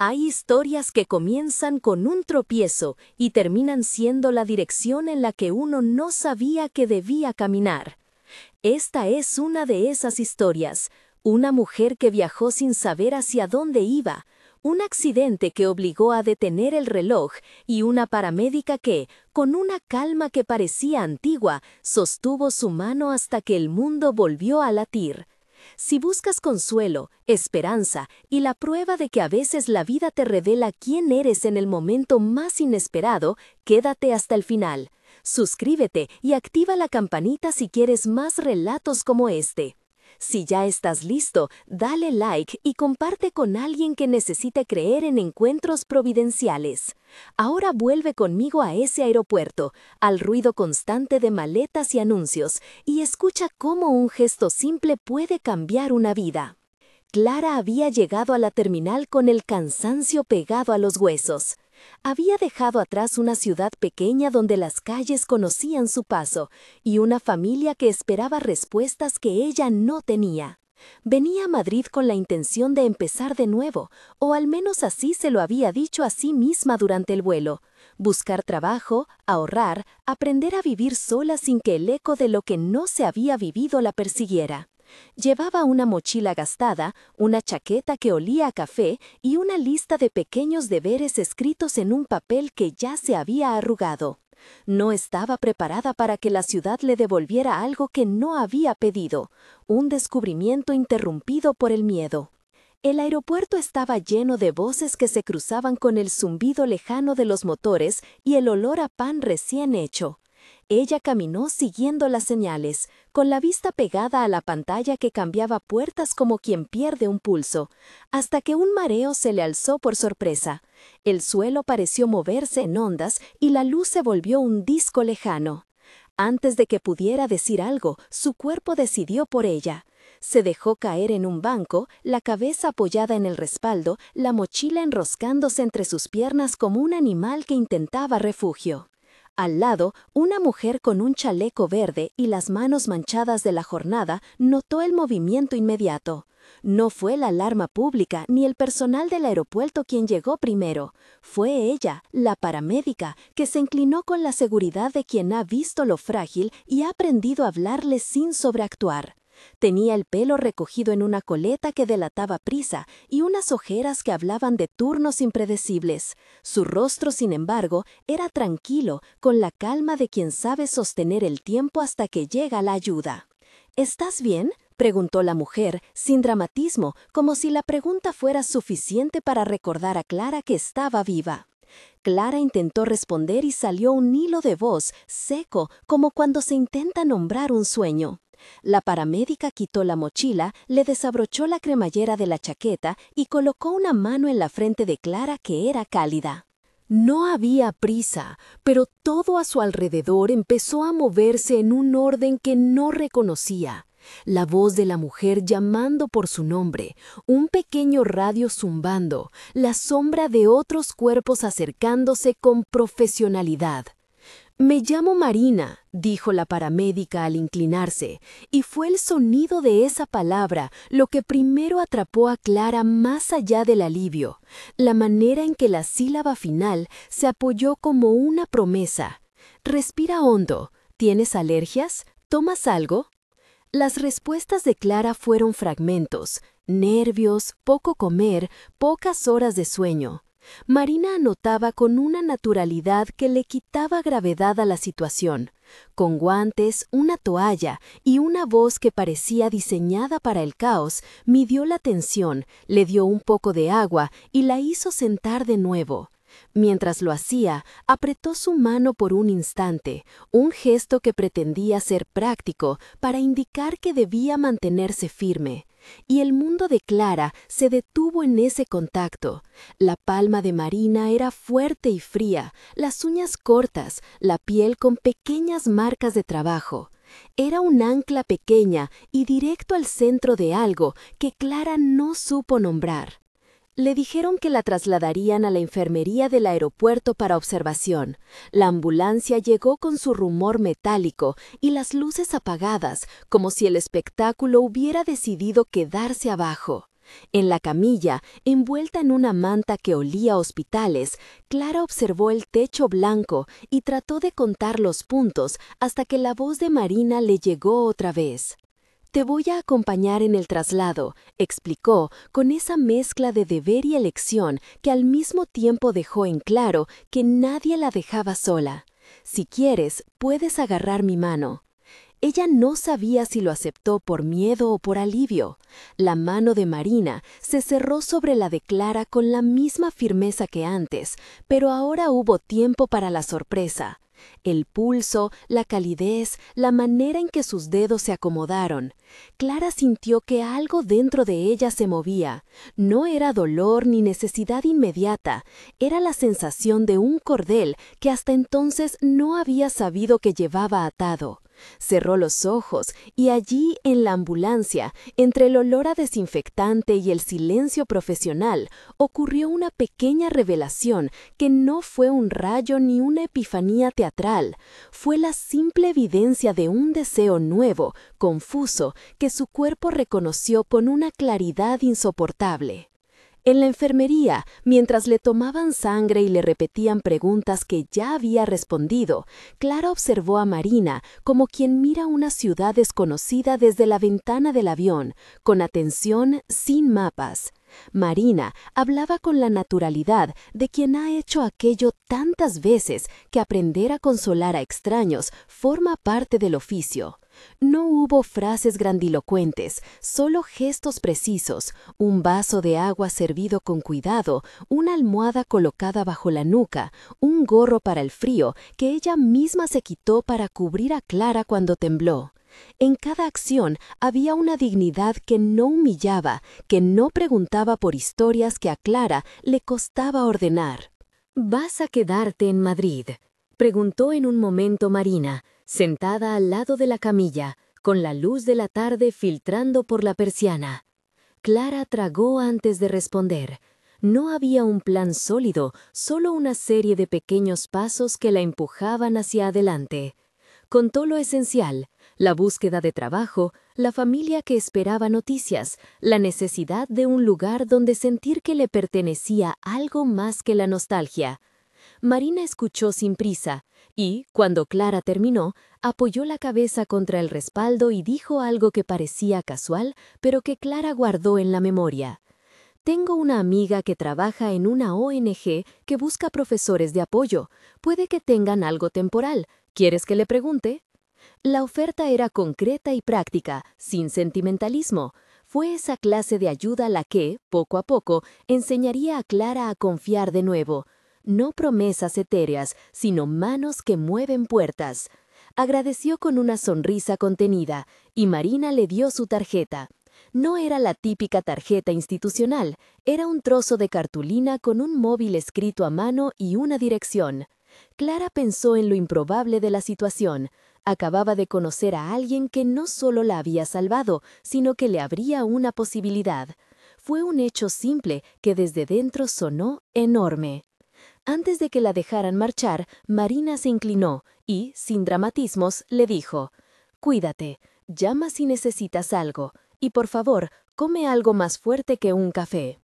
Hay historias que comienzan con un tropiezo y terminan siendo la dirección en la que uno no sabía que debía caminar. Esta es una de esas historias, una mujer que viajó sin saber hacia dónde iba, un accidente que obligó a detener el reloj y una paramédica que, con una calma que parecía antigua, sostuvo su mano hasta que el mundo volvió a latir. Si buscas consuelo, esperanza y la prueba de que a veces la vida te revela quién eres en el momento más inesperado, quédate hasta el final. Suscríbete y activa la campanita si quieres más relatos como este. Si ya estás listo, dale like y comparte con alguien que necesite creer en encuentros providenciales. Ahora vuelve conmigo a ese aeropuerto, al ruido constante de maletas y anuncios, y escucha cómo un gesto simple puede cambiar una vida. Clara había llegado a la terminal con el cansancio pegado a los huesos. Había dejado atrás una ciudad pequeña donde las calles conocían su paso y una familia que esperaba respuestas que ella no tenía. Venía a Madrid con la intención de empezar de nuevo, o al menos así se lo había dicho a sí misma durante el vuelo. Buscar trabajo, ahorrar, aprender a vivir sola sin que el eco de lo que no se había vivido la persiguiera. Llevaba una mochila gastada, una chaqueta que olía a café y una lista de pequeños deberes escritos en un papel que ya se había arrugado. No estaba preparada para que la ciudad le devolviera algo que no había pedido, un descubrimiento interrumpido por el miedo. El aeropuerto estaba lleno de voces que se cruzaban con el zumbido lejano de los motores y el olor a pan recién hecho. Ella caminó siguiendo las señales, con la vista pegada a la pantalla que cambiaba puertas como quien pierde un pulso, hasta que un mareo se le alzó por sorpresa. El suelo pareció moverse en ondas y la luz se volvió un disco lejano. Antes de que pudiera decir algo, su cuerpo decidió por ella. Se dejó caer en un banco, la cabeza apoyada en el respaldo, la mochila enroscándose entre sus piernas como un animal que intentaba refugio. Al lado, una mujer con un chaleco verde y las manos manchadas de la jornada notó el movimiento inmediato. No fue la alarma pública ni el personal del aeropuerto quien llegó primero. Fue ella, la paramédica, que se inclinó con la seguridad de quien ha visto lo frágil y ha aprendido a hablarle sin sobreactuar. Tenía el pelo recogido en una coleta que delataba prisa y unas ojeras que hablaban de turnos impredecibles. Su rostro, sin embargo, era tranquilo, con la calma de quien sabe sostener el tiempo hasta que llega la ayuda. ¿Estás bien?, preguntó la mujer, sin dramatismo, como si la pregunta fuera suficiente para recordar a Clara que estaba viva. Clara intentó responder y salió un hilo de voz, seco, como cuando se intenta nombrar un sueño. La paramédica quitó la mochila, le desabrochó la cremallera de la chaqueta y colocó una mano en la frente de Clara que era cálida. No había prisa, pero todo a su alrededor empezó a moverse en un orden que no reconocía. La voz de la mujer llamando por su nombre, un pequeño radio zumbando, la sombra de otros cuerpos acercándose con profesionalidad. «Me llamo Marina», dijo la paramédica al inclinarse, y fue el sonido de esa palabra lo que primero atrapó a Clara más allá del alivio, la manera en que la sílaba final se apoyó como una promesa. «Respira hondo. ¿Tienes alergias? ¿Tomas algo?» Las respuestas de Clara fueron fragmentos, nervios, poco comer, pocas horas de sueño. Marina anotaba con una naturalidad que le quitaba gravedad a la situación, con guantes, una toalla y una voz que parecía diseñada para el caos, midió la tensión, le dio un poco de agua y la hizo sentar de nuevo. Mientras lo hacía, apretó su mano por un instante, un gesto que pretendía ser práctico para indicar que debía mantenerse firme. Y el mundo de Clara se detuvo en ese contacto. La palma de Marina era fuerte y fría, las uñas cortas, la piel con pequeñas marcas de trabajo. Era un ancla pequeña y directo al centro de algo que Clara no supo nombrar. Le dijeron que la trasladarían a la enfermería del aeropuerto para observación. La ambulancia llegó con su rumor metálico y las luces apagadas, como si el espectáculo hubiera decidido quedarse abajo. En la camilla, envuelta en una manta que olía a hospitales, Clara observó el techo blanco y trató de contar los puntos hasta que la voz de Marina le llegó otra vez. «Te voy a acompañar en el traslado», explicó, con esa mezcla de deber y elección que al mismo tiempo dejó en claro que nadie la dejaba sola. «Si quieres, puedes agarrar mi mano». Ella no sabía si lo aceptó por miedo o por alivio. La mano de Marina se cerró sobre la de Clara con la misma firmeza que antes, pero ahora hubo tiempo para la sorpresa. El pulso, la calidez, la manera en que sus dedos se acomodaron. Clara sintió que algo dentro de ella se movía. No era dolor ni necesidad inmediata, era la sensación de un cordel que hasta entonces no había sabido que llevaba atado. Cerró los ojos y allí, en la ambulancia, entre el olor a desinfectante y el silencio profesional, ocurrió una pequeña revelación que no fue un rayo ni una epifanía teatral. Fue la simple evidencia de un deseo nuevo, confuso, que su cuerpo reconoció con una claridad insoportable. En la enfermería, mientras le tomaban sangre y le repetían preguntas que ya había respondido, Clara observó a Marina como quien mira una ciudad desconocida desde la ventana del avión, con atención, sin mapas. Marina hablaba con la naturalidad de quien ha hecho aquello tantas veces que aprender a consolar a extraños forma parte del oficio. No hubo frases grandilocuentes, solo gestos precisos, un vaso de agua servido con cuidado, una almohada colocada bajo la nuca, un gorro para el frío que ella misma se quitó para cubrir a Clara cuando tembló. En cada acción había una dignidad que no humillaba, que no preguntaba por historias que a Clara le costaba ordenar. «¿Vas a quedarte en Madrid?», preguntó en un momento Marina, sentada al lado de la camilla, con la luz de la tarde filtrando por la persiana. Clara tragó antes de responder. No había un plan sólido, solo una serie de pequeños pasos que la empujaban hacia adelante. Contó lo esencial: la búsqueda de trabajo, la familia que esperaba noticias, la necesidad de un lugar donde sentir que le pertenecía algo más que la nostalgia. Marina escuchó sin prisa y, cuando Clara terminó, apoyó la cabeza contra el respaldo y dijo algo que parecía casual, pero que Clara guardó en la memoria. «Tengo una amiga que trabaja en una ONG que busca profesores de apoyo. Puede que tengan algo temporal. ¿Quieres que le pregunte?». La oferta era concreta y práctica, sin sentimentalismo. Fue esa clase de ayuda la que, poco a poco, enseñaría a Clara a confiar de nuevo. No promesas etéreas, sino manos que mueven puertas. Agradeció con una sonrisa contenida, y Marina le dio su tarjeta. No era la típica tarjeta institucional, era un trozo de cartulina con un móvil escrito a mano y una dirección. Clara pensó en lo improbable de la situación. Acababa de conocer a alguien que no solo la había salvado, sino que le abría una posibilidad. Fue un hecho simple que desde dentro sonó enorme. Antes de que la dejaran marchar, Marina se inclinó y, sin dramatismos, le dijo: «Cuídate, llama si necesitas algo, y por favor, come algo más fuerte que un café».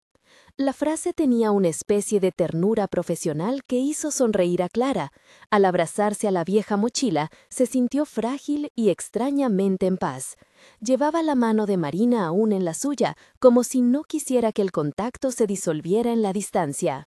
La frase tenía una especie de ternura profesional que hizo sonreír a Clara. Al abrazarse a la vieja mochila, se sintió frágil y extrañamente en paz. Llevaba la mano de Marina aún en la suya, como si no quisiera que el contacto se disolviera en la distancia.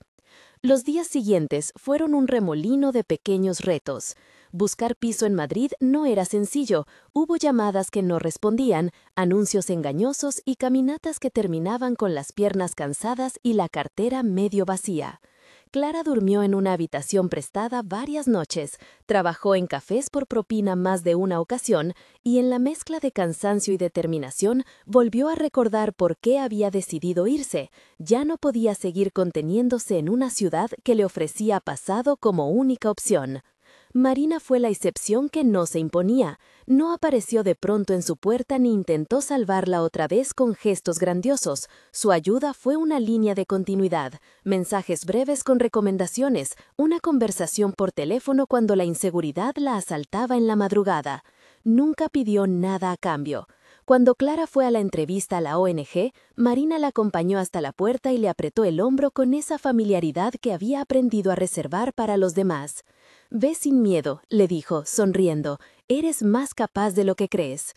Los días siguientes fueron un remolino de pequeños retos. Buscar piso en Madrid no era sencillo. Hubo llamadas que no respondían, anuncios engañosos y caminatas que terminaban con las piernas cansadas y la cartera medio vacía. Clara durmió en una habitación prestada varias noches, trabajó en cafés por propina más de una ocasión y en la mezcla de cansancio y determinación volvió a recordar por qué había decidido irse. Ya no podía seguir conteniéndose en una ciudad que le ofrecía pasado como única opción. Marina fue la excepción que no se imponía. No apareció de pronto en su puerta ni intentó salvarla otra vez con gestos grandiosos. Su ayuda fue una línea de continuidad, mensajes breves con recomendaciones, una conversación por teléfono cuando la inseguridad la asaltaba en la madrugada. Nunca pidió nada a cambio. Cuando Clara fue a la entrevista a la ONG, Marina la acompañó hasta la puerta y le apretó el hombro con esa familiaridad que había aprendido a reservar para los demás. «Ve sin miedo», le dijo, sonriendo, «eres más capaz de lo que crees».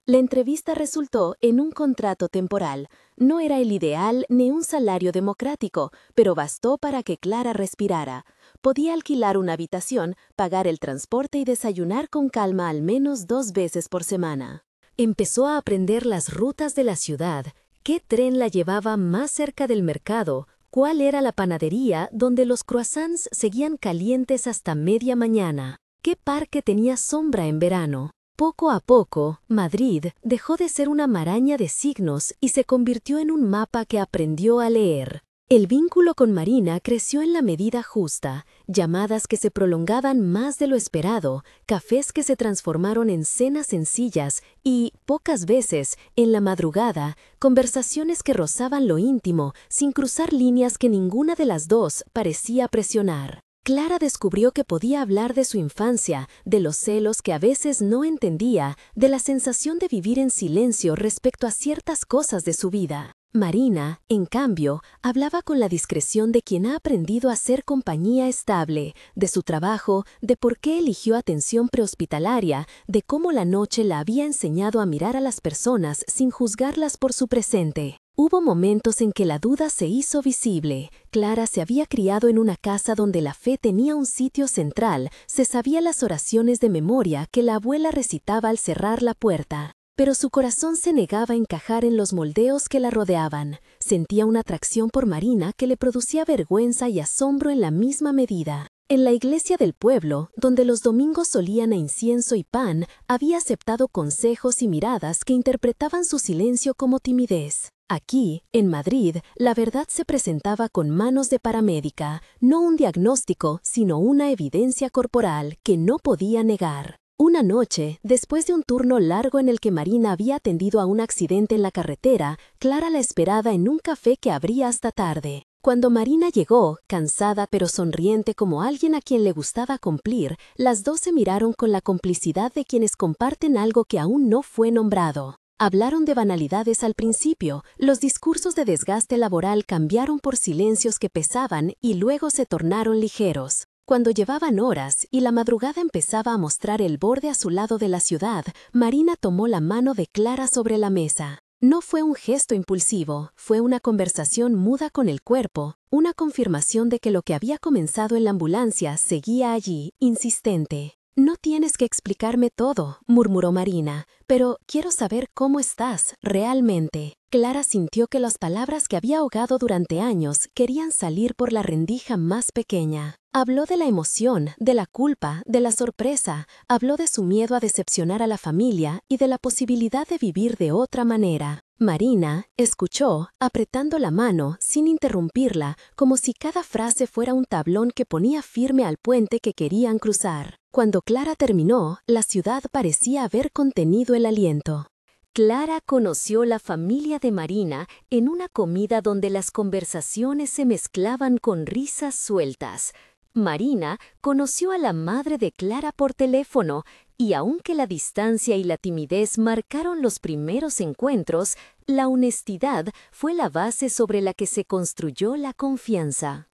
La entrevista resultó en un contrato temporal. No era el ideal ni un salario democrático, pero bastó para que Clara respirara. Podía alquilar una habitación, pagar el transporte y desayunar con calma al menos 2 veces por semana. Empezó a aprender las rutas de la ciudad, qué tren la llevaba más cerca del mercado, cuál era la panadería donde los croissants seguían calientes hasta media mañana, qué parque tenía sombra en verano. Poco a poco, Madrid dejó de ser una maraña de signos y se convirtió en un mapa que aprendió a leer. El vínculo con Marina creció en la medida justa, llamadas que se prolongaban más de lo esperado, cafés que se transformaron en cenas sencillas y, pocas veces, en la madrugada, conversaciones que rozaban lo íntimo sin cruzar líneas que ninguna de las dos parecía presionar. Clara descubrió que podía hablar de su infancia, de los celos que a veces no entendía, de la sensación de vivir en silencio respecto a ciertas cosas de su vida. Marina, en cambio, hablaba con la discreción de quien ha aprendido a ser compañía estable, de su trabajo, de por qué eligió atención prehospitalaria, de cómo la noche la había enseñado a mirar a las personas sin juzgarlas por su presente. Hubo momentos en que la duda se hizo visible. Clara se había criado en una casa donde la fe tenía un sitio central, se sabía las oraciones de memoria que la abuela recitaba al cerrar la puerta. Pero su corazón se negaba a encajar en los moldeos que la rodeaban. Sentía una atracción por Marina que le producía vergüenza y asombro en la misma medida. En la iglesia del pueblo, donde los domingos solían a incienso y pan, había aceptado consejos y miradas que interpretaban su silencio como timidez. Aquí, en Madrid, la verdad se presentaba con manos de paramédica, no un diagnóstico, sino una evidencia corporal que no podía negar. Una noche, después de un turno largo en el que Marina había atendido a un accidente en la carretera, Clara la esperaba en un café que abría hasta tarde. Cuando Marina llegó, cansada pero sonriente como alguien a quien le gustaba cumplir, las dos se miraron con la complicidad de quienes comparten algo que aún no fue nombrado. Hablaron de banalidades al principio, los discursos de desgaste laboral cambiaron por silencios que pesaban y luego se tornaron ligeros. Cuando llevaban horas y la madrugada empezaba a mostrar el borde azulado de la ciudad, Marina tomó la mano de Clara sobre la mesa. No fue un gesto impulsivo, fue una conversación muda con el cuerpo, una confirmación de que lo que había comenzado en la ambulancia seguía allí, insistente. «No tienes que explicarme todo», murmuró Marina, «pero quiero saber cómo estás, realmente». Clara sintió que las palabras que había ahogado durante años querían salir por la rendija más pequeña. Habló de la emoción, de la culpa, de la sorpresa, habló de su miedo a decepcionar a la familia y de la posibilidad de vivir de otra manera. Marina escuchó, apretando la mano, sin interrumpirla, como si cada frase fuera un tablón que ponía firme al puente que querían cruzar. Cuando Clara terminó, la ciudad parecía haber contenido el aliento. Clara conoció la familia de Marina en una comida donde las conversaciones se mezclaban con risas sueltas. Marina conoció a la madre de Clara por teléfono y aunque la distancia y la timidez marcaron los primeros encuentros, la honestidad fue la base sobre la que se construyó la confianza.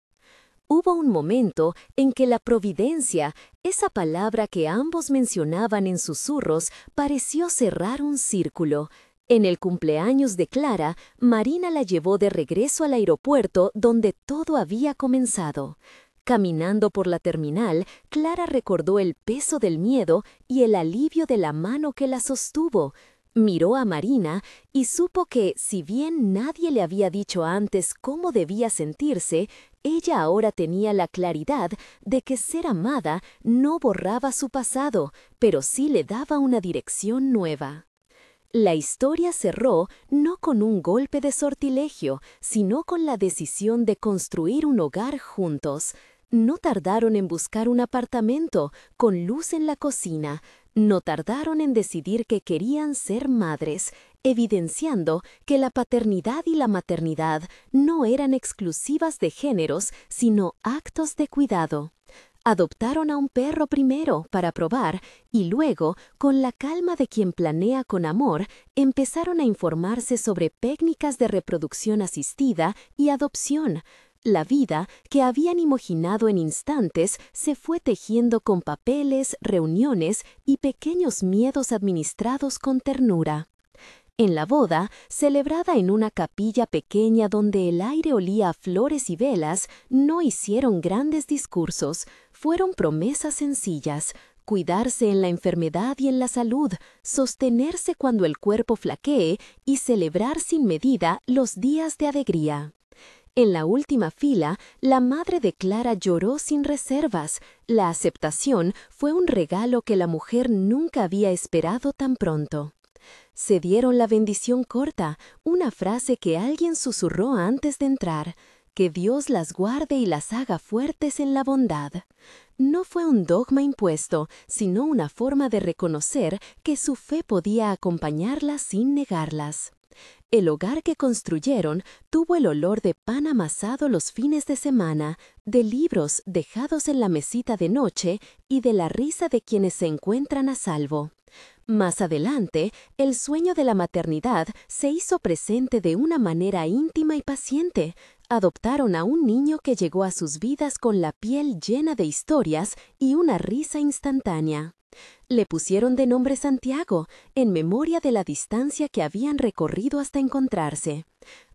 Hubo un momento en que la providencia, esa palabra que ambos mencionaban en susurros, pareció cerrar un círculo. En el cumpleaños de Clara, Marina la llevó de regreso al aeropuerto donde todo había comenzado. Caminando por la terminal, Clara recordó el peso del miedo y el alivio de la mano que la sostuvo. Miró a Marina y supo que, si bien nadie le había dicho antes cómo debía sentirse, ella ahora tenía la claridad de que ser amada no borraba su pasado, pero sí le daba una dirección nueva. La historia cerró no con un golpe de sortilegio, sino con la decisión de construir un hogar juntos. No tardaron en buscar un apartamento, con luz en la cocina. No tardaron en decidir que querían ser madres, evidenciando que la paternidad y la maternidad no eran exclusivas de géneros, sino actos de cuidado. Adoptaron a un perro primero para probar y luego, con la calma de quien planea con amor, empezaron a informarse sobre técnicas de reproducción asistida y adopción. La vida que habían imaginado en instantes se fue tejiendo con papeles, reuniones y pequeños miedos administrados con ternura. En la boda, celebrada en una capilla pequeña donde el aire olía a flores y velas, no hicieron grandes discursos, fueron promesas sencillas: cuidarse en la enfermedad y en la salud, sostenerse cuando el cuerpo flaquee y celebrar sin medida los días de alegría. En la última fila, la madre de Clara lloró sin reservas. La aceptación fue un regalo que la mujer nunca había esperado tan pronto. Se dieron la bendición corta, una frase que alguien susurró antes de entrar: que Dios las guarde y las haga fuertes en la bondad. No fue un dogma impuesto, sino una forma de reconocer que su fe podía acompañarlas sin negarlas. El hogar que construyeron tuvo el olor de pan amasado los fines de semana, de libros dejados en la mesita de noche y de la risa de quienes se encuentran a salvo. Más adelante, el sueño de la maternidad se hizo presente de una manera íntima y paciente. Adoptaron a un niño que llegó a sus vidas con la piel llena de historias y una risa instantánea. Le pusieron de nombre Santiago, en memoria de la distancia que habían recorrido hasta encontrarse.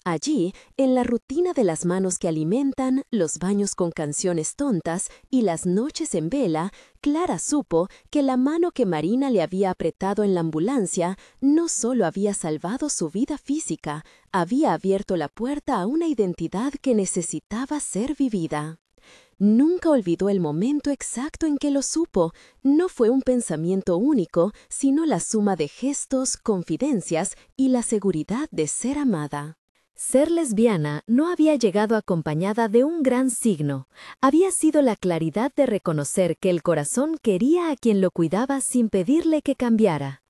Allí, en la rutina de las manos que alimentan, los baños con canciones tontas y las noches en vela, Clara supo que la mano que Marina le había apretado en la ambulancia no solo había salvado su vida física, había abierto la puerta a una identidad que necesitaba ser vivida. Nunca olvidó el momento exacto en que lo supo. No fue un pensamiento único, sino la suma de gestos, confidencias y la seguridad de ser amada. Ser lesbiana no había llegado acompañada de un gran signo. Había sido la claridad de reconocer que el corazón quería a quien lo cuidaba sin pedirle que cambiara.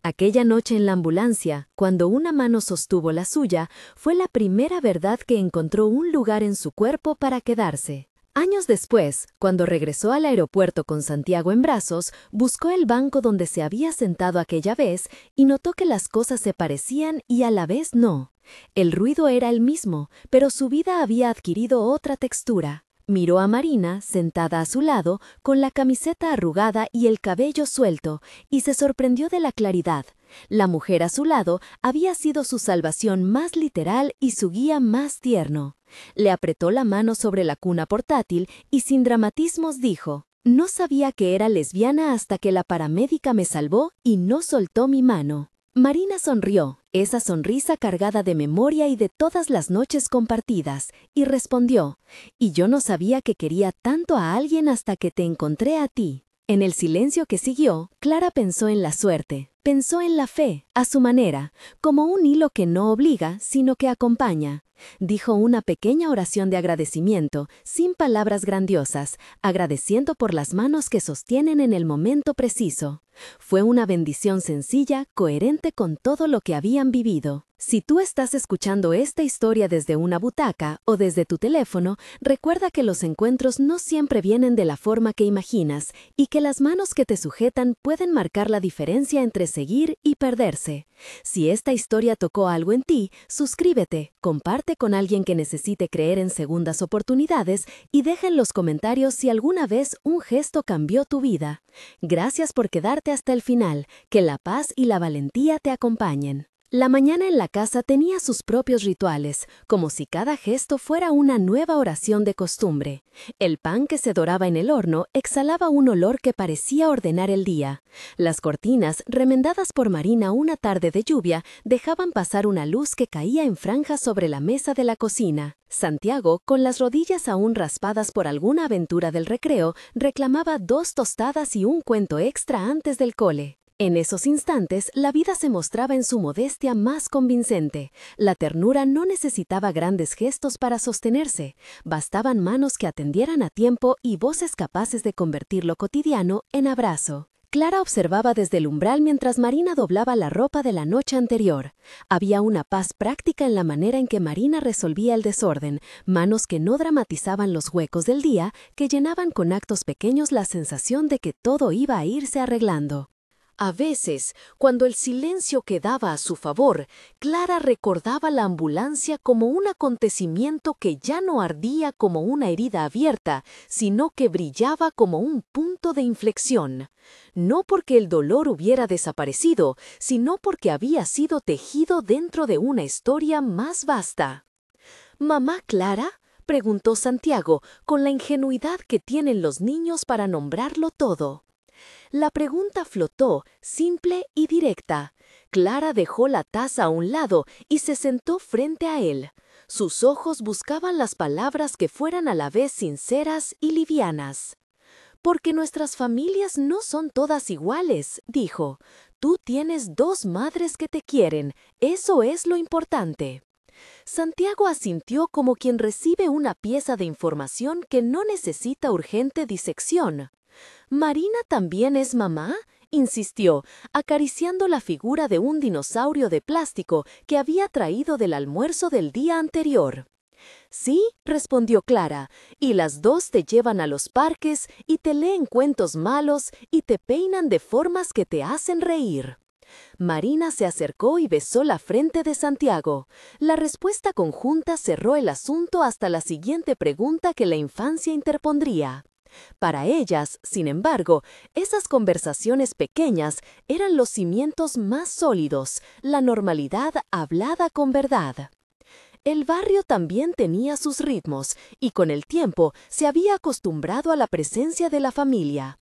Aquella noche en la ambulancia, cuando una mano sostuvo la suya, fue la primera verdad que encontró un lugar en su cuerpo para quedarse. Años después, cuando regresó al aeropuerto con Santiago en brazos, buscó el banco donde se había sentado aquella vez y notó que las cosas se parecían y a la vez no. El ruido era el mismo, pero su vida había adquirido otra textura. Miró a Marina, sentada a su lado, con la camiseta arrugada y el cabello suelto, y se sorprendió de la claridad. La mujer a su lado había sido su salvación más literal y su guía más tierno. Le apretó la mano sobre la cuna portátil y sin dramatismos dijo: «No sabía que era lesbiana hasta que la paramédica me salvó y no soltó mi mano». Marina sonrió, esa sonrisa cargada de memoria y de todas las noches compartidas, y respondió: «Y yo no sabía que quería tanto a alguien hasta que te encontré a ti». En el silencio que siguió, Clara pensó en la suerte, pensó en la fe, a su manera, como un hilo que no obliga, sino que acompaña. Dijo una pequeña oración de agradecimiento, sin palabras grandiosas, agradeciendo por las manos que sostienen en el momento preciso. Fue una bendición sencilla, coherente con todo lo que habían vivido. Si tú estás escuchando esta historia desde una butaca o desde tu teléfono, recuerda que los encuentros no siempre vienen de la forma que imaginas y que las manos que te sujetan pueden marcar la diferencia entre seguir y perderse. Si esta historia tocó algo en ti, suscríbete, comparte con alguien que necesite creer en segundas oportunidades y deja en los comentarios si alguna vez un gesto cambió tu vida. Gracias por quedarte hasta el final. Que la paz y la valentía te acompañen. La mañana en la casa tenía sus propios rituales, como si cada gesto fuera una nueva oración de costumbre. El pan que se doraba en el horno exhalaba un olor que parecía ordenar el día. Las cortinas, remendadas por Marina una tarde de lluvia, dejaban pasar una luz que caía en franjas sobre la mesa de la cocina. Santiago, con las rodillas aún raspadas por alguna aventura del recreo, reclamaba 2 tostadas y un cuento extra antes del cole. En esos instantes, la vida se mostraba en su modestia más convincente. La ternura no necesitaba grandes gestos para sostenerse. Bastaban manos que atendieran a tiempo y voces capaces de convertir lo cotidiano en abrazo. Clara observaba desde el umbral mientras Marina doblaba la ropa de la noche anterior. Había una paz práctica en la manera en que Marina resolvía el desorden, manos que no dramatizaban los huecos del día, que llenaban con actos pequeños la sensación de que todo iba a irse arreglando. A veces, cuando el silencio quedaba a su favor, Clara recordaba la ambulancia como un acontecimiento que ya no ardía como una herida abierta, sino que brillaba como un punto de inflexión. No porque el dolor hubiera desaparecido, sino porque había sido tejido dentro de una historia más vasta. ¿Mamá Clara?, preguntó Santiago, con la ingenuidad que tienen los niños para nombrarlo todo. La pregunta flotó, simple y directa. Clara dejó la taza a un lado y se sentó frente a él. Sus ojos buscaban las palabras que fueran a la vez sinceras y livianas. «Porque nuestras familias no son todas iguales», dijo. «Tú tienes 2 madres que te quieren, eso es lo importante». Santiago asintió como quien recibe una pieza de información que no necesita urgente disección. «¿Marina también es mamá?», insistió, acariciando la figura de un dinosaurio de plástico que había traído del almuerzo del día anterior. «Sí», respondió Clara, «y las 2 te llevan a los parques y te leen cuentos malos y te peinan de formas que te hacen reír». Marina se acercó y besó la frente de Santiago. La respuesta conjunta cerró el asunto hasta la siguiente pregunta que la infancia interpondría. Para ellas, sin embargo, esas conversaciones pequeñas eran los cimientos más sólidos, la normalidad hablada con verdad. El barrio también tenía sus ritmos, y con el tiempo se había acostumbrado a la presencia de la familia.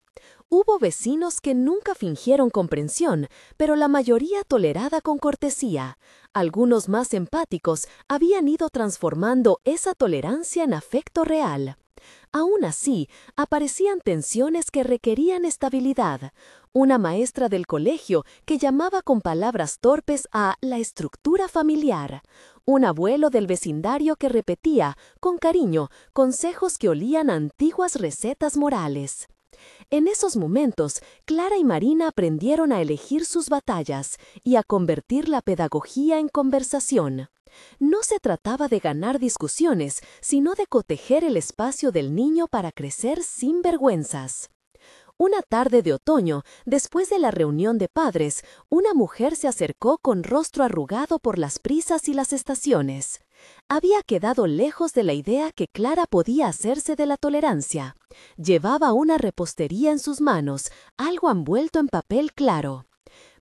Hubo vecinos que nunca fingieron comprensión, pero la mayoría tolerada con cortesía. Algunos más empáticos habían ido transformando esa tolerancia en afecto real. Aún así, aparecían tensiones que requerían estabilidad. Una maestra del colegio que llamaba con palabras torpes a la estructura familiar. Un abuelo del vecindario que repetía, con cariño, consejos que olían a antiguas recetas morales. En esos momentos, Clara y Marina aprendieron a elegir sus batallas y a convertir la pedagogía en conversación. No se trataba de ganar discusiones, sino de cotejer el espacio del niño para crecer sin vergüenzas. Una tarde de otoño, después de la reunión de padres, una mujer se acercó con rostro arrugado por las prisas y las estaciones. Había quedado lejos de la idea que Clara podía hacerse de la tolerancia. Llevaba una repostería en sus manos, algo envuelto en papel claro.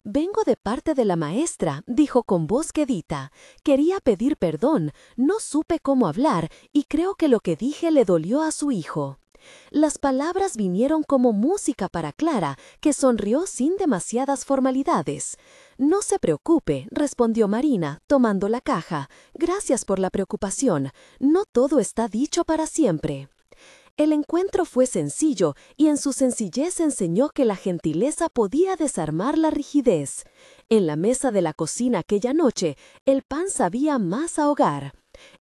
«Vengo de parte de la maestra», dijo con voz quedita. «Quería pedir perdón, no supe cómo hablar y creo que lo que dije le dolió a su hijo». Las palabras vinieron como música para Clara, que sonrió sin demasiadas formalidades. «No se preocupe», respondió Marina, tomando la caja. «Gracias por la preocupación. No todo está dicho para siempre». El encuentro fue sencillo y en su sencillez enseñó que la gentileza podía desarmar la rigidez. En la mesa de la cocina aquella noche, el pan sabía más a hogar.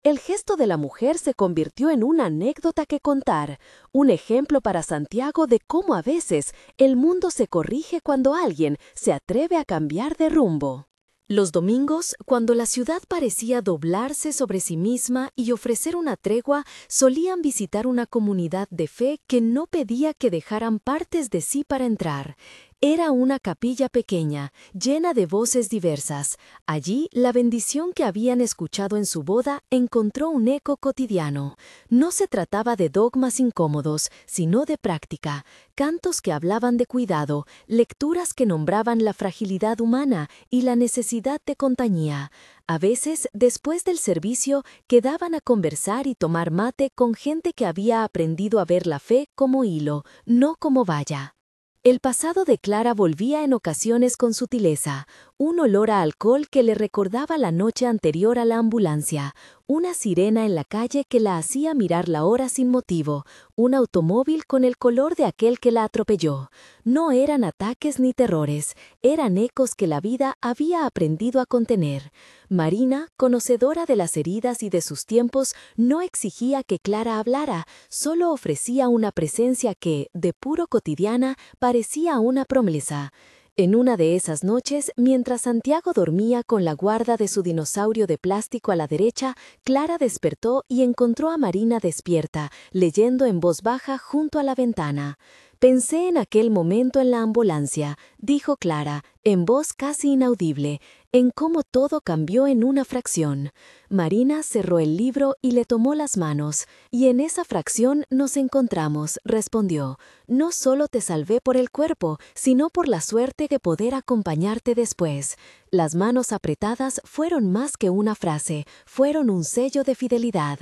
El gesto de la mujer se convirtió en una anécdota que contar, un ejemplo para Santiago de cómo a veces el mundo se corrige cuando alguien se atreve a cambiar de rumbo. Los domingos, cuando la ciudad parecía doblarse sobre sí misma y ofrecer una tregua, solían visitar una comunidad de fe que no pedía que dejaran partes de sí para entrar. Era una capilla pequeña, llena de voces diversas. Allí, la bendición que habían escuchado en su boda encontró un eco cotidiano. No se trataba de dogmas incómodos, sino de práctica, cantos que hablaban de cuidado, lecturas que nombraban la fragilidad humana y la necesidad de compañía. A veces, después del servicio, quedaban a conversar y tomar mate con gente que había aprendido a ver la fe como hilo, no como valla. El pasado de Clara volvía en ocasiones con sutileza. un olor a alcohol que le recordaba la noche anterior a la ambulancia, una sirena en la calle que la hacía mirar la hora sin motivo, un automóvil con el color de aquel que la atropelló. No eran ataques ni terrores, eran ecos que la vida había aprendido a contener. Marina, conocedora de las heridas y de sus tiempos, no exigía que Clara hablara, solo ofrecía una presencia que, de puro cotidiana, parecía una promesa. En una de esas noches, mientras Santiago dormía con la guarda de su dinosaurio de plástico a la derecha, Clara despertó y encontró a Marina despierta, leyendo en voz baja junto a la ventana. «Pensé en aquel momento en la ambulancia», dijo Clara, en voz casi inaudible, en cómo todo cambió en una fracción. Marina cerró el libro y le tomó las manos. «Y en esa fracción nos encontramos», respondió. «No solo te salvé por el cuerpo, sino por la suerte de poder acompañarte después». Las manos apretadas fueron más que una frase, fueron un sello de fidelidad.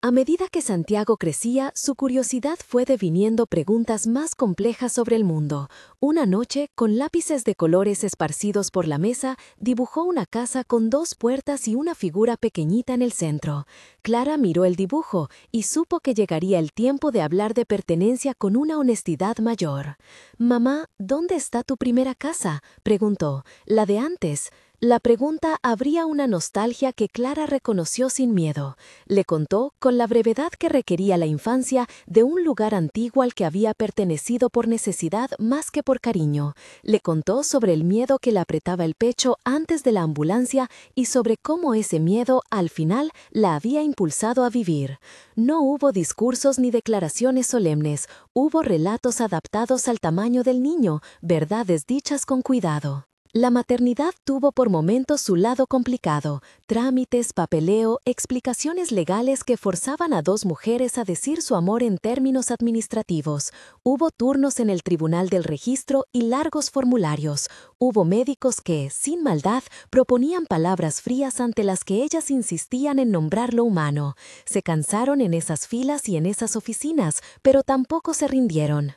A medida que Santiago crecía, su curiosidad fue deviniendo preguntas más complejas sobre el mundo. Una noche, con lápices de colores esparcidos por la mesa, dibujó una casa con 2 puertas y una figura pequeñita en el centro. Clara miró el dibujo y supo que llegaría el tiempo de hablar de pertenencia con una honestidad mayor. «Mamá, ¿dónde está tu primera casa?», preguntó. «La de antes». La pregunta abría una nostalgia que Clara reconoció sin miedo. Le contó, con la brevedad que requería la infancia, de un lugar antiguo al que había pertenecido por necesidad más que por cariño. Le contó sobre el miedo que le apretaba el pecho antes de la ambulancia y sobre cómo ese miedo, al final, la había impulsado a vivir. No hubo discursos ni declaraciones solemnes, hubo relatos adaptados al tamaño del niño, verdades dichas con cuidado. La maternidad tuvo por momentos su lado complicado, trámites, papeleo, explicaciones legales que forzaban a 2 mujeres a decir su amor en términos administrativos. Hubo turnos en el Tribunal del Registro y largos formularios. Hubo médicos que, sin maldad, proponían palabras frías ante las que ellas insistían en nombrar lo humano. Se cansaron en esas filas y en esas oficinas, pero tampoco se rindieron.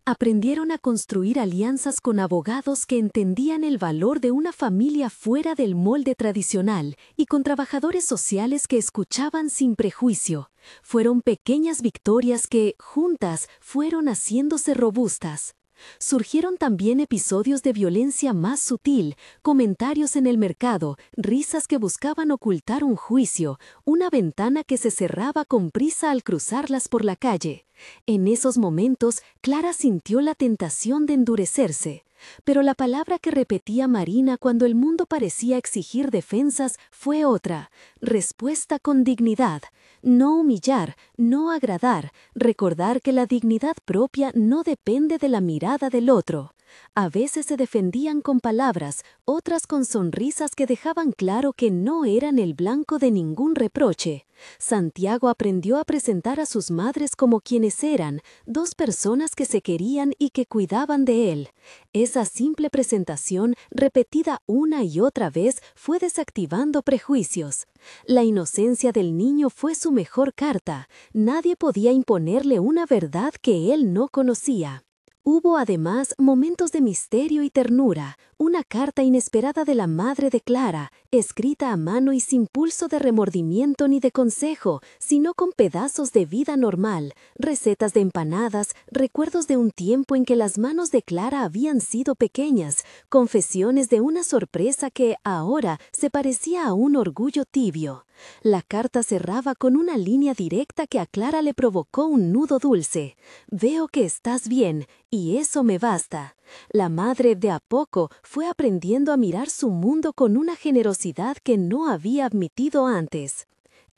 Aprendieron a construir alianzas con abogados que entendían el valor de una familia fuera del molde tradicional y con trabajadores sociales que escuchaban sin prejuicio. Fueron pequeñas victorias que, juntas, fueron haciéndose robustas. Surgieron también episodios de violencia más sutil, comentarios en el mercado, risas que buscaban ocultar un juicio, una ventana que se cerraba con prisa al cruzarlas por la calle. En esos momentos, Clara sintió la tentación de endurecerse. Pero la palabra que repetía Marina cuando el mundo parecía exigir defensas fue otra: respuesta con dignidad. No humillar, no agradar, recordar que la dignidad propia no depende de la mirada del otro. A veces se defendían con palabras, otras con sonrisas que dejaban claro que no eran el blanco de ningún reproche. Santiago aprendió a presentar a sus madres como quienes eran, 2 personas que se querían y que cuidaban de él. Esa simple presentación, repetida una y otra vez, fue desactivando prejuicios. La inocencia del niño fue su mejor carta. Nadie podía imponerle una verdad que él no conocía. Hubo además momentos de misterio y ternura, una carta inesperada de la madre de Clara, escrita a mano y sin pulso de remordimiento ni de consejo, sino con pedazos de vida normal, recetas de empanadas, recuerdos de un tiempo en que las manos de Clara habían sido pequeñas, confesiones de una sorpresa que ahora se parecía a un orgullo tibio. La carta cerraba con una línea directa que a Clara le provocó un nudo dulce. «Veo que estás bien, y eso me basta». La madre de a poco fue aprendiendo a mirar su mundo con una generosidad que no había admitido antes.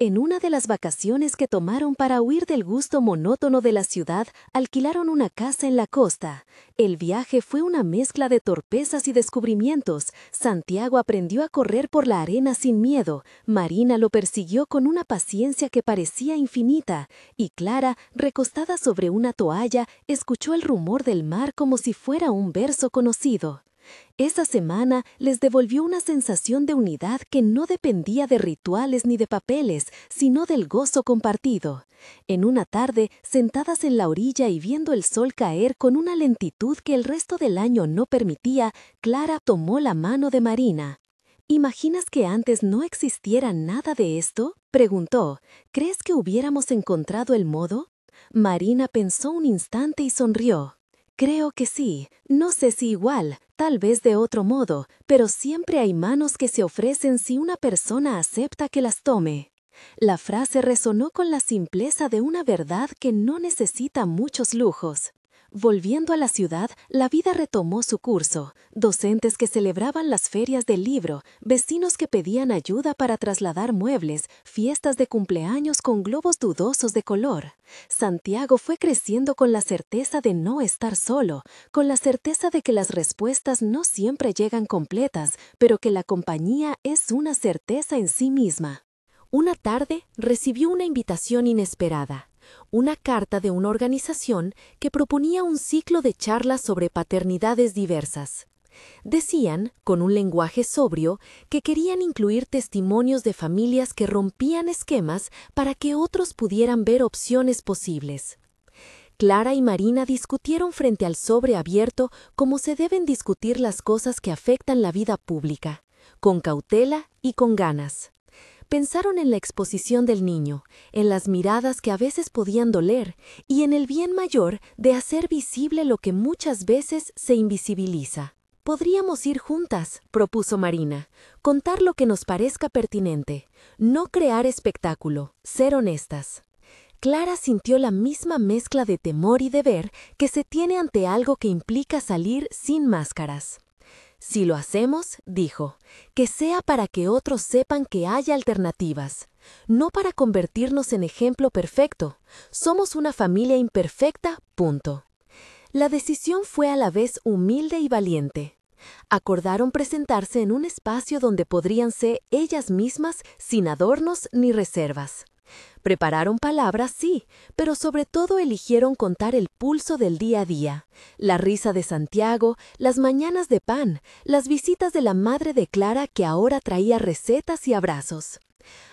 En una de las vacaciones que tomaron para huir del gusto monótono de la ciudad, alquilaron una casa en la costa. El viaje fue una mezcla de torpezas y descubrimientos. Santiago aprendió a correr por la arena sin miedo, Marina lo persiguió con una paciencia que parecía infinita, y Clara, recostada sobre una toalla, escuchó el rumor del mar como si fuera un verso conocido. Esa semana les devolvió una sensación de unidad que no dependía de rituales ni de papeles, sino del gozo compartido. En una tarde, sentadas en la orilla y viendo el sol caer con una lentitud que el resto del año no permitía, Clara tomó la mano de Marina. ¿Imaginas que antes no existiera nada de esto?, preguntó. ¿Crees que hubiéramos encontrado el modo? Marina pensó un instante y sonrió. Creo que sí, no sé si igual, tal vez de otro modo, pero siempre hay manos que se ofrecen si una persona acepta que las tome. La frase resonó con la simpleza de una verdad que no necesita muchos lujos. Volviendo a la ciudad, la vida retomó su curso. Docentes que celebraban las ferias del libro, vecinos que pedían ayuda para trasladar muebles, fiestas de cumpleaños con globos dudosos de color. Santiago fue creciendo con la certeza de no estar solo, con la certeza de que las respuestas no siempre llegan completas, pero que la compañía es una certeza en sí misma. Una tarde recibió una invitación inesperada. Una carta de una organización que proponía un ciclo de charlas sobre paternidades diversas. Decían, con un lenguaje sobrio, que querían incluir testimonios de familias que rompían esquemas para que otros pudieran ver opciones posibles. Clara y Marina discutieron frente al sobre abierto cómo se deben discutir las cosas que afectan la vida pública, con cautela y con ganas. Pensaron en la exposición del niño, en las miradas que a veces podían doler y en el bien mayor de hacer visible lo que muchas veces se invisibiliza. Podríamos ir juntas, propuso Marina, contar lo que nos parezca pertinente, no crear espectáculo, ser honestas. Clara sintió la misma mezcla de temor y deber que se tiene ante algo que implica salir sin máscaras. Si lo hacemos, dijo, que sea para que otros sepan que hay alternativas, no para convertirnos en ejemplo perfecto. Somos una familia imperfecta, punto. La decisión fue a la vez humilde y valiente. Acordaron presentarse en un espacio donde podrían ser ellas mismas sin adornos ni reservas. Prepararon palabras, sí, pero sobre todo eligieron contar el pulso del día a día, la risa de Santiago, las mañanas de pan, las visitas de la madre de Clara que ahora traía recetas y abrazos.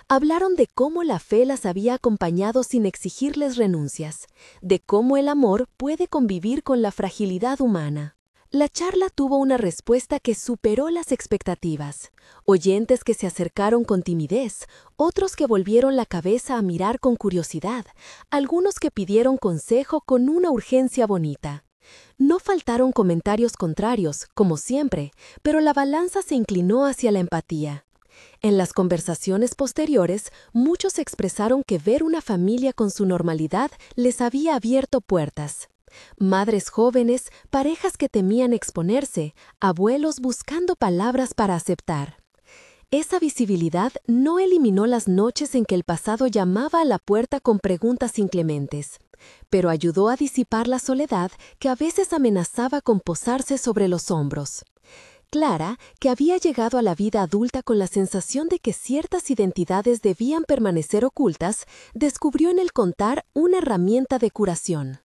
Hablaron de cómo la fe las había acompañado sin exigirles renuncias, de cómo el amor puede convivir con la fragilidad humana. La charla tuvo una respuesta que superó las expectativas. Oyentes que se acercaron con timidez, otros que volvieron la cabeza a mirar con curiosidad, algunos que pidieron consejo con una urgencia bonita. No faltaron comentarios contrarios, como siempre, pero la balanza se inclinó hacia la empatía. En las conversaciones posteriores, muchos expresaron que ver una familia con su normalidad les había abierto puertas. Madres jóvenes, parejas que temían exponerse, abuelos buscando palabras para aceptar. Esa visibilidad no eliminó las noches en que el pasado llamaba a la puerta con preguntas inclementes, pero ayudó a disipar la soledad que a veces amenazaba con posarse sobre los hombros. Clara, que había llegado a la vida adulta con la sensación de que ciertas identidades debían permanecer ocultas, descubrió en el contar una herramienta de curación.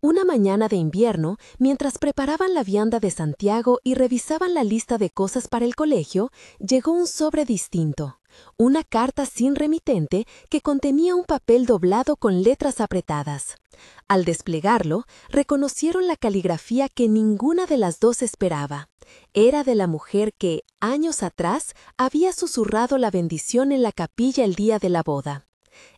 Una mañana de invierno, mientras preparaban la vianda de Santiago y revisaban la lista de cosas para el colegio, llegó un sobre distinto, una carta sin remitente que contenía un papel doblado con letras apretadas. Al desplegarlo, reconocieron la caligrafía que ninguna de las dos esperaba. Era de la mujer que, años atrás, había susurrado la bendición en la capilla el día de la boda.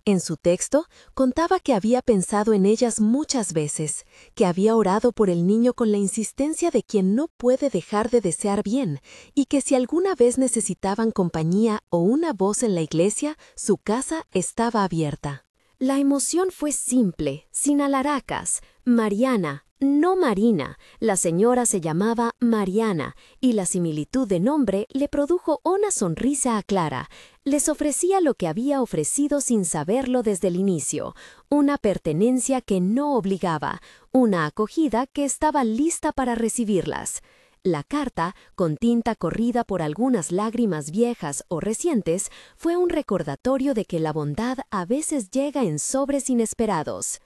En su texto, contaba que había pensado en ellas muchas veces, que había orado por el niño con la insistencia de quien no puede dejar de desear bien, y que si alguna vez necesitaban compañía o una voz en la iglesia, su casa estaba abierta. La emoción fue simple, sin alaracas. Mariana, no Marina. La señora se llamaba Mariana, y la similitud de nombre le produjo una sonrisa a Clara. Les ofrecía lo que había ofrecido sin saberlo desde el inicio, una pertenencia que no obligaba, una acogida que estaba lista para recibirlas. La carta, con tinta corrida por algunas lágrimas viejas o recientes, fue un recordatorio de que la bondad a veces llega en sobres inesperados.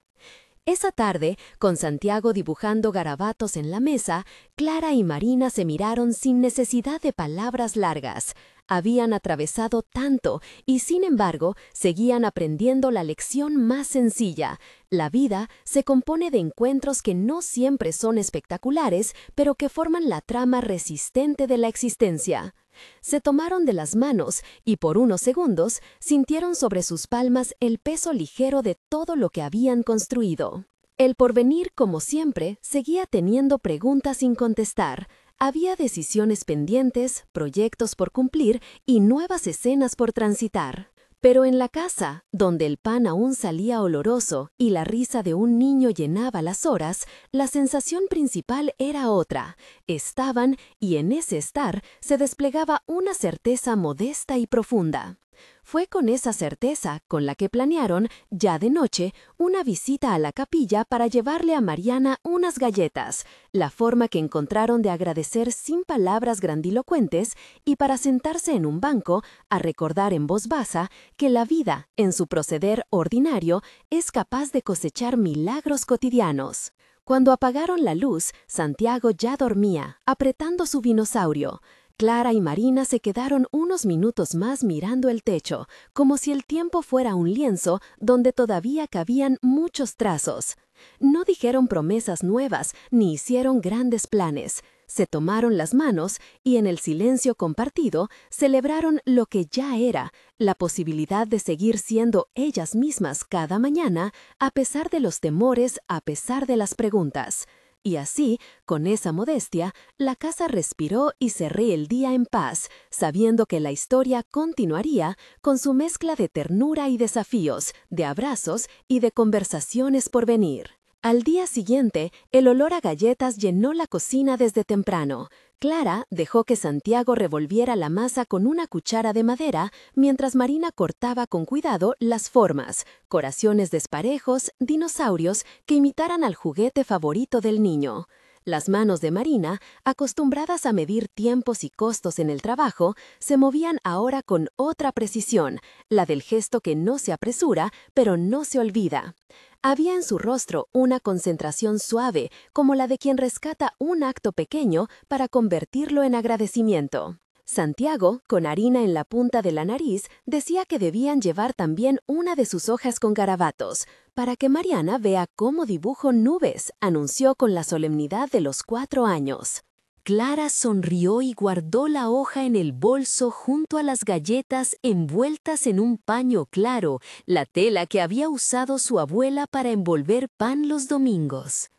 Esa tarde, con Santiago dibujando garabatos en la mesa, Clara y Marina se miraron sin necesidad de palabras largas. Habían atravesado tanto y, sin embargo, seguían aprendiendo la lección más sencilla. La vida se compone de encuentros que no siempre son espectaculares, pero que forman la trama resistente de la existencia. Se tomaron de las manos y por unos segundos sintieron sobre sus palmas el peso ligero de todo lo que habían construido. El porvenir, como siempre, seguía teniendo preguntas sin contestar. Había decisiones pendientes, proyectos por cumplir y nuevas escenas por transitar. Pero en la casa, donde el pan aún salía oloroso y la risa de un niño llenaba las horas, la sensación principal era otra. Estaban, y en ese estar se desplegaba una certeza modesta y profunda. Fue con esa certeza con la que planearon, ya de noche, una visita a la capilla para llevarle a Mariana unas galletas, la forma que encontraron de agradecer sin palabras grandilocuentes y para sentarse en un banco a recordar en voz baja que la vida, en su proceder ordinario, es capaz de cosechar milagros cotidianos. Cuando apagaron la luz, Santiago ya dormía, apretando su dinosaurio. Clara y Marina se quedaron unos minutos más mirando el techo, como si el tiempo fuera un lienzo donde todavía cabían muchos trazos. No dijeron promesas nuevas ni hicieron grandes planes. Se tomaron las manos y en el silencio compartido celebraron lo que ya era, la posibilidad de seguir siendo ellas mismas cada mañana, a pesar de los temores, a pesar de las preguntas. Y así, con esa modestia, la casa respiró y cerré el día en paz, sabiendo que la historia continuaría con su mezcla de ternura y desafíos, de abrazos y de conversaciones por venir. Al día siguiente, el olor a galletas llenó la cocina desde temprano. Clara dejó que Santiago revolviera la masa con una cuchara de madera, mientras Marina cortaba con cuidado las formas, corazones desparejos, dinosaurios que imitaran al juguete favorito del niño. Las manos de Marina, acostumbradas a medir tiempos y costos en el trabajo, se movían ahora con otra precisión, la del gesto que no se apresura, pero no se olvida. Había en su rostro una concentración suave, como la de quien rescata un acto pequeño para convertirlo en agradecimiento. Santiago, con harina en la punta de la nariz, decía que debían llevar también una de sus hojas con garabatos, para que Mariana vea cómo dibujo nubes, anunció con la solemnidad de los 4 años. Clara sonrió y guardó la hoja en el bolso junto a las galletas envueltas en un paño claro, la tela que había usado su abuela para envolver pan los domingos.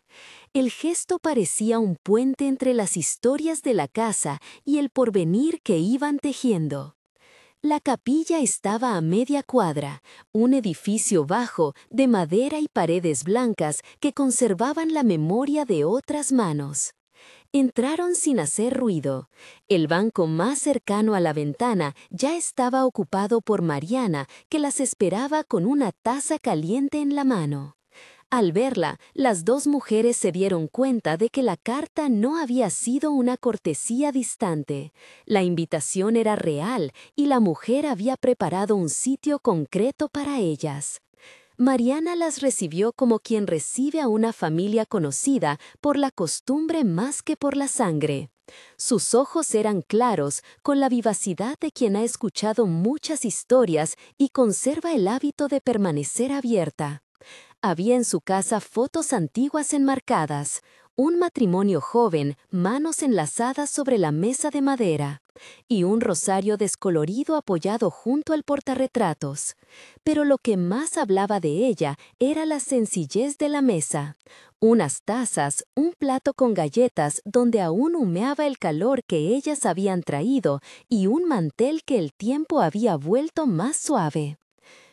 El gesto parecía un puente entre las historias de la casa y el porvenir que iban tejiendo. La capilla estaba a media cuadra, un edificio bajo, de madera y paredes blancas que conservaban la memoria de otras manos. Entraron sin hacer ruido. El banco más cercano a la ventana ya estaba ocupado por Mariana, que las esperaba con una taza caliente en la mano. Al verla, las dos mujeres se dieron cuenta de que la carta no había sido una cortesía distante. La invitación era real y la mujer había preparado un sitio concreto para ellas. Mariana las recibió como quien recibe a una familia conocida por la costumbre más que por la sangre. Sus ojos eran claros, con la vivacidad de quien ha escuchado muchas historias y conserva el hábito de permanecer abierta. Había en su casa fotos antiguas enmarcadas, un matrimonio joven, manos enlazadas sobre la mesa de madera, y un rosario descolorido apoyado junto al portarretratos. Pero lo que más hablaba de ella era la sencillez de la mesa. Unas tazas, un plato con galletas donde aún humeaba el calor que ellas habían traído y un mantel que el tiempo había vuelto más suave.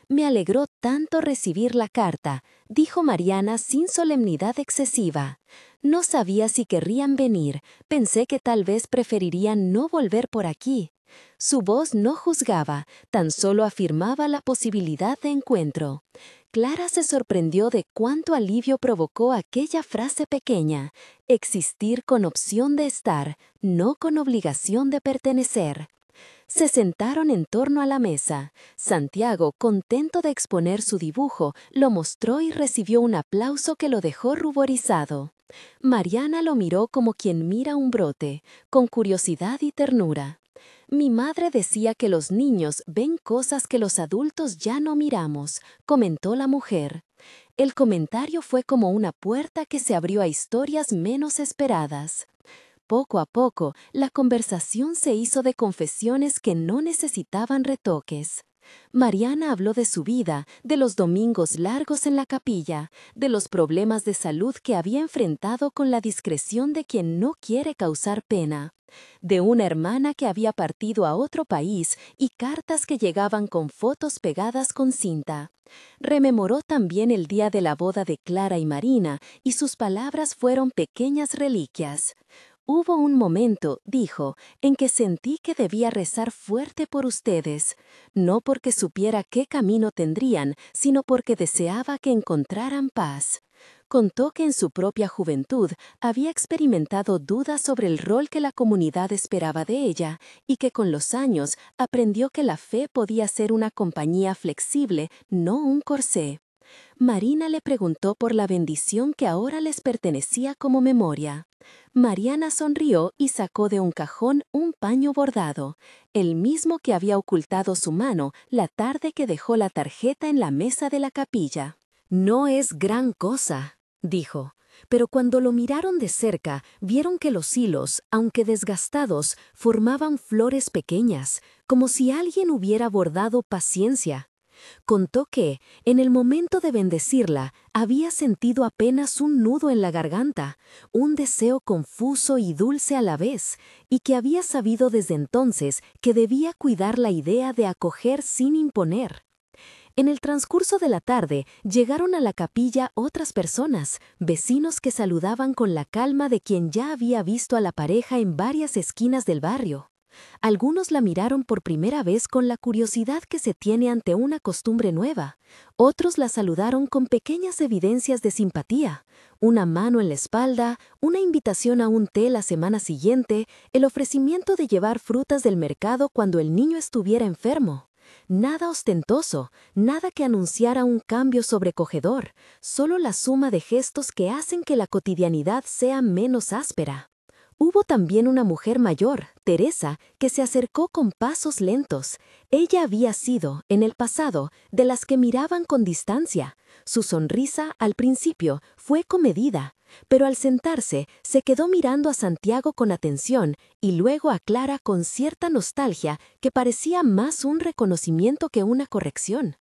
«Me alegró tanto recibir la carta», dijo Mariana sin solemnidad excesiva. «No sabía si querrían venir, pensé que tal vez preferirían no volver por aquí». Su voz no juzgaba, tan solo afirmaba la posibilidad de encuentro. Clara se sorprendió de cuánto alivio provocó aquella frase pequeña: existir con opción de estar, no con obligación de pertenecer. Se sentaron en torno a la mesa. Santiago, contento de exponer su dibujo, lo mostró y recibió un aplauso que lo dejó ruborizado. Mariana lo miró como quien mira un brote, con curiosidad y ternura. Mi madre decía que los niños ven cosas que los adultos ya no miramos, comentó la mujer. El comentario fue como una puerta que se abrió a historias menos esperadas. Poco a poco, la conversación se hizo de confesiones que no necesitaban retoques. Mariana habló de su vida, de los domingos largos en la capilla, de los problemas de salud que había enfrentado con la discreción de quien no quiere causar pena, de una hermana que había partido a otro país y cartas que llegaban con fotos pegadas con cinta. Rememoró también el día de la boda de Clara y Marina, y sus palabras fueron pequeñas reliquias. Hubo un momento, dijo, en que sentí que debía rezar fuerte por ustedes, no porque supiera qué camino tendrían, sino porque deseaba que encontraran paz. Contó que en su propia juventud había experimentado dudas sobre el rol que la comunidad esperaba de ella y que con los años aprendió que la fe podía ser una compañía flexible, no un corsé. Marina le preguntó por la bendición que ahora les pertenecía como memoria. Mariana sonrió y sacó de un cajón un paño bordado, el mismo que había ocultado su mano la tarde que dejó la tarjeta en la mesa de la capilla. No es gran cosa, dijo, pero cuando lo miraron de cerca, vieron que los hilos, aunque desgastados, formaban flores pequeñas, como si alguien hubiera bordado paciencia. Contó que, en el momento de bendecirla, había sentido apenas un nudo en la garganta, un deseo confuso y dulce a la vez, y que había sabido desde entonces que debía cuidar la idea de acoger sin imponer. En el transcurso de la tarde llegaron a la capilla otras personas, vecinos que saludaban con la calma de quien ya había visto a la pareja en varias esquinas del barrio. Algunos la miraron por primera vez con la curiosidad que se tiene ante una costumbre nueva. Otros la saludaron con pequeñas evidencias de simpatía, una mano en la espalda, una invitación a un té la semana siguiente, el ofrecimiento de llevar frutas del mercado cuando el niño estuviera enfermo. Nada ostentoso, nada que anunciara un cambio sobrecogedor, solo la suma de gestos que hacen que la cotidianidad sea menos áspera. Hubo también una mujer mayor, Teresa, que se acercó con pasos lentos. Ella había sido, en el pasado, de las que miraban con distancia. Su sonrisa, al principio, fue comedida, pero al sentarse, se quedó mirando a Santiago con atención y luego a Clara con cierta nostalgia que parecía más un reconocimiento que una corrección.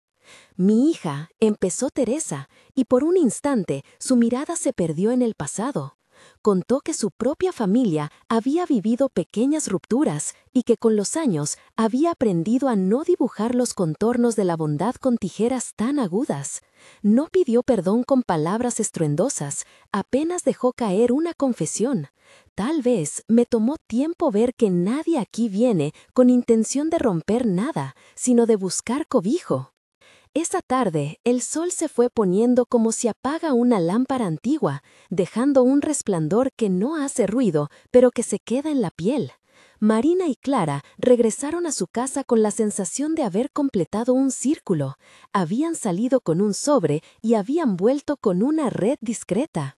«Mi hija», empezó Teresa, y por un instante su mirada se perdió en el pasado. Contó que su propia familia había vivido pequeñas rupturas y que con los años había aprendido a no dibujar los contornos de la bondad con tijeras tan agudas. No pidió perdón con palabras estruendosas, apenas dejó caer una confesión. Tal vez me tomó tiempo ver que nadie aquí viene con intención de romper nada, sino de buscar cobijo. Esa tarde, el sol se fue poniendo como si apaga una lámpara antigua, dejando un resplandor que no hace ruido, pero que se queda en la piel. Marina y Clara regresaron a su casa con la sensación de haber completado un círculo. Habían salido con un sobre y habían vuelto con una red discreta.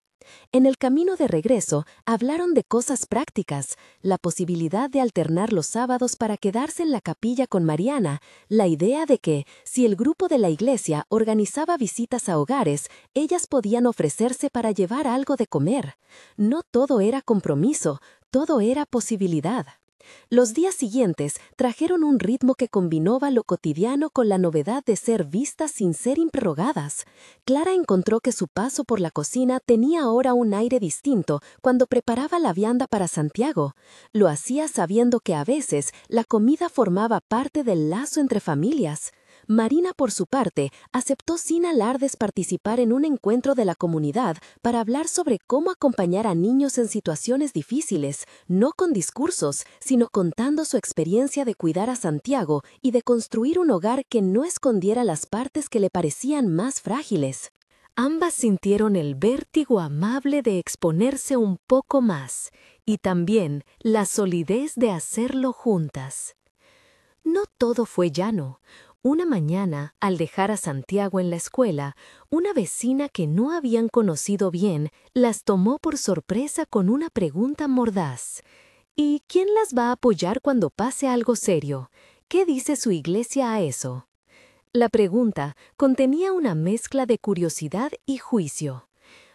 En el camino de regreso, hablaron de cosas prácticas, la posibilidad de alternar los sábados para quedarse en la capilla con Mariana, la idea de que, si el grupo de la iglesia organizaba visitas a hogares, ellas podían ofrecerse para llevar algo de comer. No todo era compromiso, todo era posibilidad. Los días siguientes trajeron un ritmo que combinaba lo cotidiano con la novedad de ser vistas sin ser interrogadas. Clara encontró que su paso por la cocina tenía ahora un aire distinto cuando preparaba la vianda para Santiago. Lo hacía sabiendo que a veces la comida formaba parte del lazo entre familias. Marina, por su parte, aceptó sin alardes participar en un encuentro de la comunidad para hablar sobre cómo acompañar a niños en situaciones difíciles, no con discursos, sino contando su experiencia de cuidar a Santiago y de construir un hogar que no escondiera las partes que le parecían más frágiles. Ambas sintieron el vértigo amable de exponerse un poco más y también la solidez de hacerlo juntas. No todo fue llano. Una mañana, al dejar a Santiago en la escuela, una vecina que no habían conocido bien las tomó por sorpresa con una pregunta mordaz. ¿Y quién las va a apoyar cuando pase algo serio? ¿Qué dice su iglesia a eso? La pregunta contenía una mezcla de curiosidad y juicio.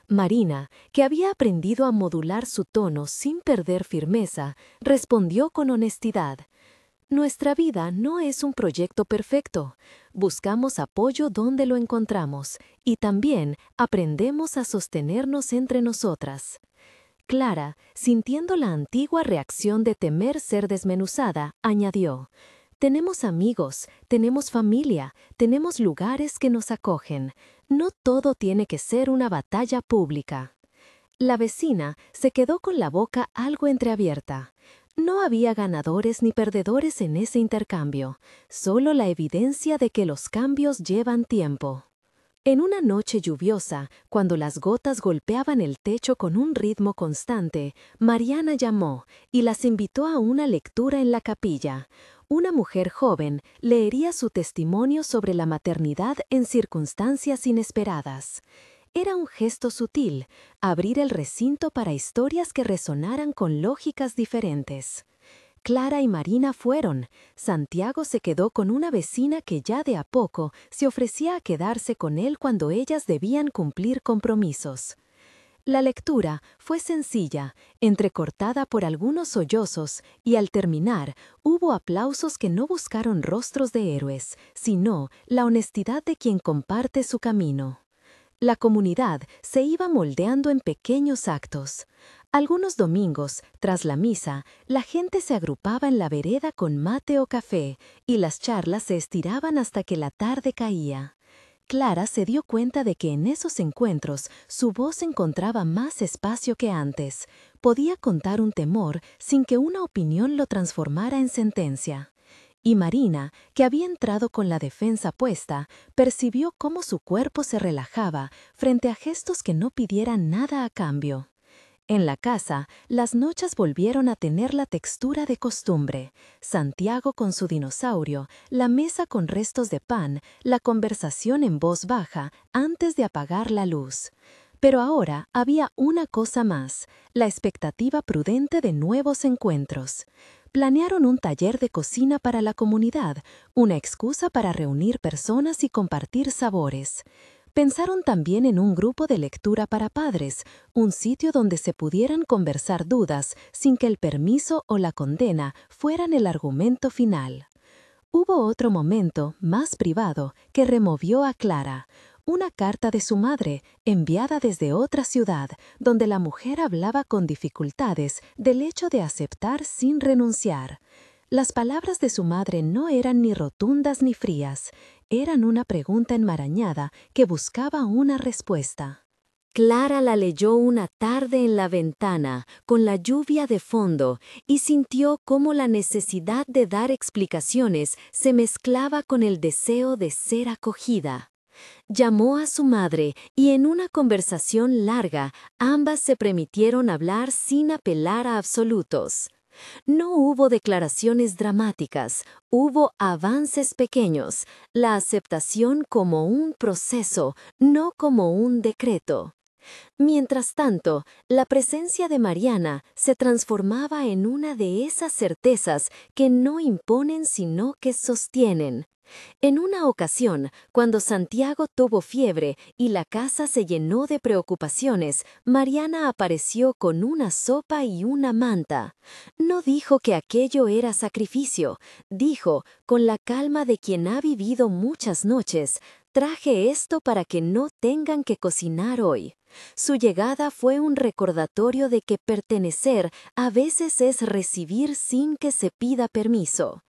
Marina, que había aprendido a modular su tono sin perder firmeza, respondió con honestidad. Nuestra vida no es un proyecto perfecto. Buscamos apoyo donde lo encontramos y también aprendemos a sostenernos entre nosotras. Clara, sintiendo la antigua reacción de temer ser desmenuzada, añadió, tenemos amigos, tenemos familia, tenemos lugares que nos acogen. No todo tiene que ser una batalla pública. La vecina se quedó con la boca algo entreabierta. No había ganadores ni perdedores en ese intercambio, solo la evidencia de que los cambios llevan tiempo. En una noche lluviosa, cuando las gotas golpeaban el techo con un ritmo constante, Mariana llamó y las invitó a una lectura en la capilla. Una mujer joven leería su testimonio sobre la maternidad en circunstancias inesperadas. Era un gesto sutil, abrir el recinto para historias que resonaran con lógicas diferentes. Clara y Marina fueron. Santiago se quedó con una vecina que ya de a poco se ofrecía a quedarse con él cuando ellas debían cumplir compromisos. La lectura fue sencilla, entrecortada por algunos sollozos, y al terminar hubo aplausos que no buscaron rostros de héroes, sino la honestidad de quien comparte su camino. La comunidad se iba moldeando en pequeños actos. Algunos domingos, tras la misa, la gente se agrupaba en la vereda con mate o café, y las charlas se estiraban hasta que la tarde caía. Clara se dio cuenta de que en esos encuentros su voz encontraba más espacio que antes. Podía contar un temor sin que una opinión lo transformara en sentencia. Y Marina, que había entrado con la defensa puesta, percibió cómo su cuerpo se relajaba frente a gestos que no pidieran nada a cambio. En la casa, las noches volvieron a tener la textura de costumbre. Santiago con su dinosaurio, la mesa con restos de pan, la conversación en voz baja antes de apagar la luz. Pero ahora había una cosa más, la expectativa prudente de nuevos encuentros. Planearon un taller de cocina para la comunidad, una excusa para reunir personas y compartir sabores. Pensaron también en un grupo de lectura para padres, un sitio donde se pudieran conversar dudas sin que el permiso o la condena fueran el argumento final. Hubo otro momento, más privado, que removió a Clara. Una carta de su madre, enviada desde otra ciudad, donde la mujer hablaba con dificultades del hecho de aceptar sin renunciar. Las palabras de su madre no eran ni rotundas ni frías, eran una pregunta enmarañada que buscaba una respuesta. Clara la leyó una tarde en la ventana, con la lluvia de fondo, y sintió cómo la necesidad de dar explicaciones se mezclaba con el deseo de ser acogida. Llamó a su madre y en una conversación larga ambas se permitieron hablar sin apelar a absolutos. No hubo declaraciones dramáticas, hubo avances pequeños, la aceptación como un proceso, no como un decreto. Mientras tanto, la presencia de Mariana se transformaba en una de esas certezas que no imponen sino que sostienen. En una ocasión, cuando Santiago tuvo fiebre y la casa se llenó de preocupaciones, Mariana apareció con una sopa y una manta. No dijo que aquello era sacrificio, dijo, con la calma de quien ha vivido muchas noches, traje esto para que no tengan que cocinar hoy. Su llegada fue un recordatorio de que pertenecer a veces es recibir sin que se pida permiso.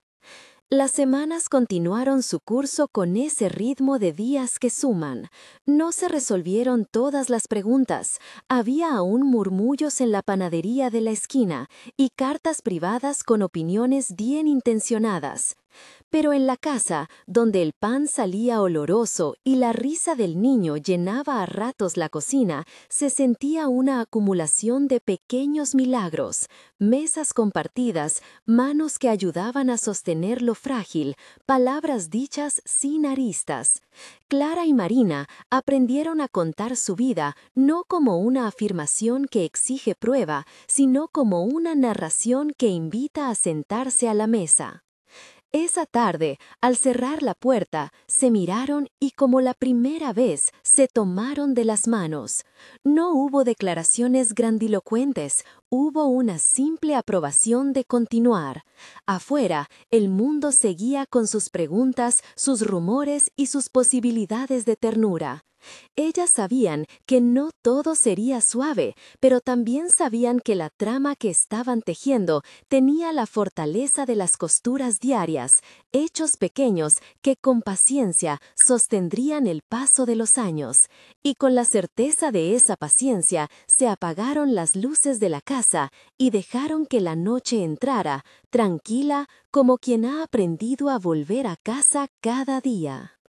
Las semanas continuaron su curso con ese ritmo de días que suman. No se resolvieron todas las preguntas. Había aún murmullos en la panadería de la esquina y cartas privadas con opiniones bien intencionadas. Pero en la casa, donde el pan salía oloroso y la risa del niño llenaba a ratos la cocina, se sentía una acumulación de pequeños milagros, mesas compartidas, manos que ayudaban a sostener lo frágil, palabras dichas sin aristas. Clara y Marina aprendieron a contar su vida no como una afirmación que exige prueba, sino como una narración que invita a sentarse a la mesa. Esa tarde, al cerrar la puerta, se miraron y como la primera vez se tomaron de las manos. No hubo declaraciones grandilocuentes, hubo una simple aprobación de continuar. Afuera, el mundo seguía con sus preguntas, sus rumores y sus posibilidades de ternura. Ellas sabían que no todo sería suave, pero también sabían que la trama que estaban tejiendo tenía la fortaleza de las costuras diarias, hechos pequeños que con paciencia sostendrían el paso de los años. Y con la certeza de esa paciencia se apagaron las luces de la casa y dejaron que la noche entrara, tranquila como quien ha aprendido a volver a casa cada día.